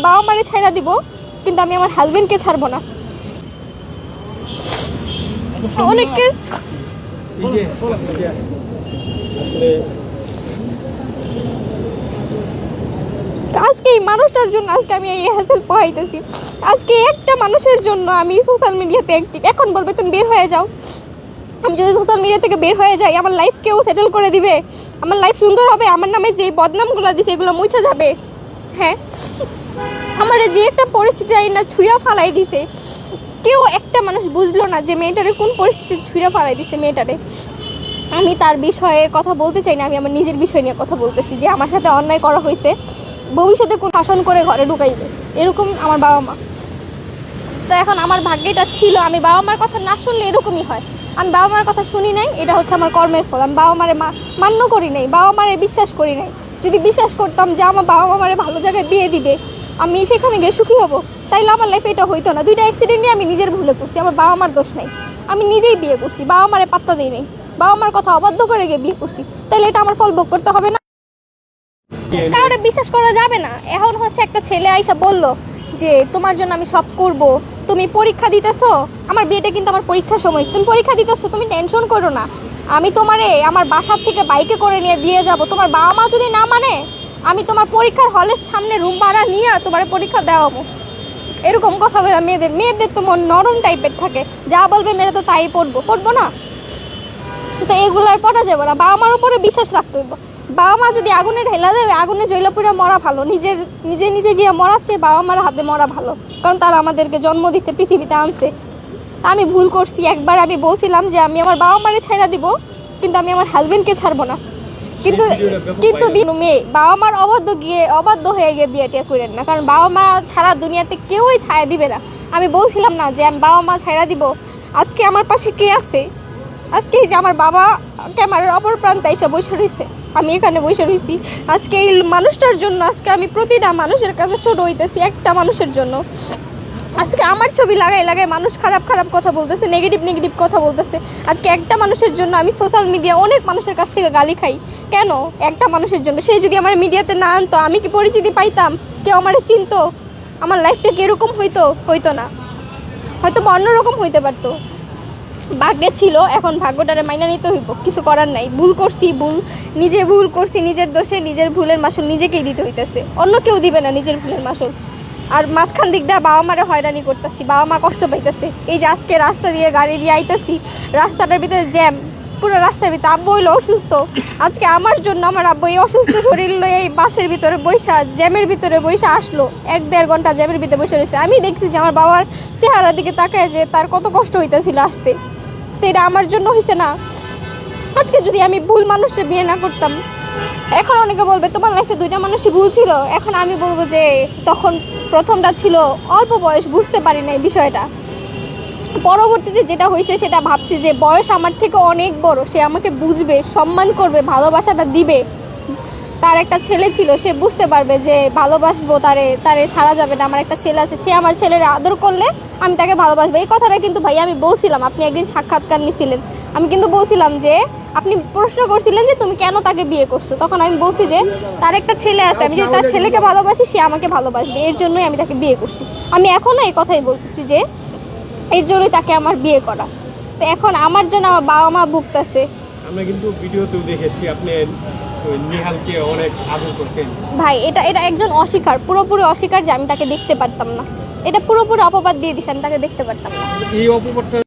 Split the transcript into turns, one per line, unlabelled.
বাবা মারে ছাইড়া দিব, কিন্তু আমি আমার হাজবেন্ডকে ছাড়বো না। অনেকে আজকে এই মানুষটার জন্য আজকে আমি এই হ্যাসেল পোহাইতেছি। আজকে একটা মানুষের জন্য আমি সোশ্যাল মিডিয়াতে অ্যাক্টিভ। এখন বলবে তুমি বের হয়ে যাও। আমি যদি সোশ্যাল মিডিয়া থেকে বের হয়ে যাই, আমার লাইফ কেউ সেটেল করে দিবে? আমার লাইফ সুন্দর হবে? আমার নামে যে বদনামগুলো দিছে এগুলো মুছে যাবে? হ্যাঁ, আমার যে একটা পরিস্থিতি আইনা ছুঁড়া ফালাই দিছে, কেউ একটা মানুষ বুঝলো না যে মেয়েটারে কোন পরিস্থিতি ছুঁড়া ফালাই দিছে মেয়েটারে। আমি তার বিষয়ে কথা বলতে চাই না, আমি আমার নিজের বিষয় নিয়ে কথা বলতেছি যে আমার সাথে অন্যায় করা হয়েছে, ভবিষ্যতে কোন শাসন করে ঘরে ঢুকাইবে, এরকম আমার বাবা মা। তো এখন আমার ভাগ্যটা ছিল আমি বাবা মার কথা না শুনলে এরকমই হয়। আমি বাবা মার কথা শুনি নাই, এটা হচ্ছে আমার কর্মের ফল। আমি বাবা মারে মান্য করি নাই, বাবা মারে বিশ্বাস করি নাই। যদি বিশ্বাস করতাম যে আমার বাবা মারে ভালো জায়গায় বিয়ে দিবে, আমি সেখানে গিয়ে সুখী হব, তাইলে আমার লাইফে এটা হইতো না। দুইটা অ্যাক্সিডেন্ট নিয়ে আমি নিজের ভুলে করছি, আমার বাবা মার দোষ নাই। আমি নিজেই বিয়ে করছি, বাবা মারে পাত্তা দিই নাই, বাবা মার কথা অবাধ্য করে গিয়ে বিয়ে করছি, তাইলে এটা আমার ফল ভোগ করতে হবে না? কাউরে বিশ্বাস করা যাবে না। এখন হচ্ছে একটা ছেলে আইসা বলল যে তোমার জন্য আমি সব করব, তুমি পরীক্ষা দিতেছো, আমার বিয়েটা কিন্তু আমার পরীক্ষার সময়, তুমি পরীক্ষা দিতেছো, তুমি টেনশন করো না, আমি তোমারে আমার বাসার থেকে বাইকে করে নিয়ে দিয়ে যাব। তোমার বাবা মা যদি না মানে, আমি তোমার পরীক্ষার হলের সামনে রুম ভাড়া নিয়ে তোমার পরীক্ষা দেওয়াবো। এরকম কথা বলে মেয়েদের তো মন নরম টাইপের থাকে, যা বলবে মেয়েরা তো তাই পড়বো না। তো এগুলার পড়া যাবে না, বাবা মার উপরে বিশ্বাস রাখতে হইব। বাবা মা যদি আগুনে ঢেলা দেবে, আগুনে জ্বলা পুড়ে মরা ভালো, নিজে গিয়ে মরাচ্ছে বাবা মার হাতে মরা ভালো, কারণ তারা আমাদেরকে জন্ম দিচ্ছে, পৃথিবীতে আনছে। আমি ভুল করছি। একবার আমি বলছিলাম যে আমি আমার বাবা মারে ছাইড়া দিব, কিন্তু আমি আমার হাজবেন্ডকে ছাড়বো না। কিন্তু মেয়ে বাবা মার অবাধ্য হয়ে গিয়ে বিয়েটা করেন না, কারণ বাবা মা ছাড়া দুনিয়াতে কেউই ছায়া দিবে না। আমি বলছিলাম না যে আমি বাবা মা ছাইড়া দিব। আজকে আমার পাশে কে আছে? আজকে এই যে আমার বাবা ক্যামেরার অপর প্রান্তে এসে বসে রয়েছে, আমি এখানে বসে রয়েছি। আজকে এই মানুষটার জন্য আজকে আমি প্রতিটা মানুষের কাছে ছোট হইতেছি, একটা মানুষের জন্য। আজকে আমার ছবি লাগাই মানুষ খারাপ কথা বলতেছে, নেগেটিভ কথা বলতেছে। আজকে একটা মানুষের জন্য আমি সোশ্যাল মিডিয়া অনেক মানুষের কাছ থেকে গালি খাই। কেন? একটা মানুষের জন্য। সে যদি আমার মিডিয়াতে না আনতো, আমি কি পরিচিতি পাইতাম? কেউ আমার চিনতো? আমার লাইফটা কি এরকম হইতো না, হয়তো অন্যরকম হইতে পারতো। ভাগ্যে ছিল, এখন ভাগ্যটারে মাইনা নিতে হইব, কিছু করার নাই। ভুল করছি, ভুল করছি, নিজের দোষে নিজের ভুলের মাসুল নিজেকেই দিতে হইতেছে, অন্য কেউ দিবে না নিজের ভুলের মাসুল। আর মাঝখান দিক দিয়ে বাবা মারে হয়রানি করতেছি, বাবা মা কষ্ট পাইতেছে। এই যে আজকে রাস্তা দিয়ে গাড়ি দিয়ে আইতেছি, রাস্তাটার ভিতরে জ্যাম, পুরো রাস্তার ভিতরে। আব্বু হইলো অসুস্থ, আজকে আমার জন্য আমার আব্বু এই অসুস্থ শরীর লয়ে এই বাসের ভিতরে বৈশা, জ্যামের ভিতরে বৈশা আসলো, 1-1.5 ঘন্টা জ্যামের ভিতরে বসে রয়েছে। আমি দেখছি যে আমার বাবার চেহারার দিকে তাকায় যে তার কত কষ্ট হইতেছিল আসতে। তো এটা আমার জন্য হয়েছে না? আজকে যদি আমি ভুল মানুষের বিয়ে না করতাম, এখন অনেকে বলবে তোমার লাইফে দুইটা মানুষই ভুল ছিল। এখন আমি বলবো যে তখন প্রথমটা ছিল অল্প বয়স, বুঝতে পারি না এই বিষয়টা। পরবর্তীতে যেটা হয়েছে সেটা ভাবছি যে বয়স আমার থেকে অনেক বড়, সে আমাকে বুঝবে, সম্মান করবে, ভালোবাসাটা দিবে। তার একটা ছেলে ছিল, সে বুঝতে পারবে যে ভালোবাসবো, তারে ছাড়া যাবে না। আমার একটা ছেলে আছে, সে আমার ছেলের আদর করলে আমি তাকে ভালোবাসবো। এই কথাটা কিন্তু ভাই আমি বলছিলাম, আপনি একদিন সাক্ষাৎকার নিছিলেন, আমি কিন্তু বলছিলাম যে আপনি প্রশ্ন করছিলেন যে তুমি কেন তাকে বিয়ে করছো, তখন আমি বলছি যে তার একটা ছেলে আছে, আমি যদি তার ছেলেকে ভালোবাসি সে আমাকে ভালোবাসবে, এর জন্যই আমি তাকে বিয়ে করছি। আমি এখনও এই কথাই বলতেছি যে এর জন্যই তাকে আমার বিয়ে করা। তো এখন আমার জন্য আমার বাবা মা ভুগতেছে।
আমরা কিন্তু ভিডিওতেও দেখেছি আপনি নিহালকে অনেক আদর করতেন।
ভাই এটা একজন অস্বীকার, পুরোপুরি অস্বীকার যে আমি তাকে দেখতে পারতাম না। এটা পুরোপুরি অপবাদ দিয়ে দিছে, আমি তাকে দেখতে পারতাম না।
এই অপবাদটা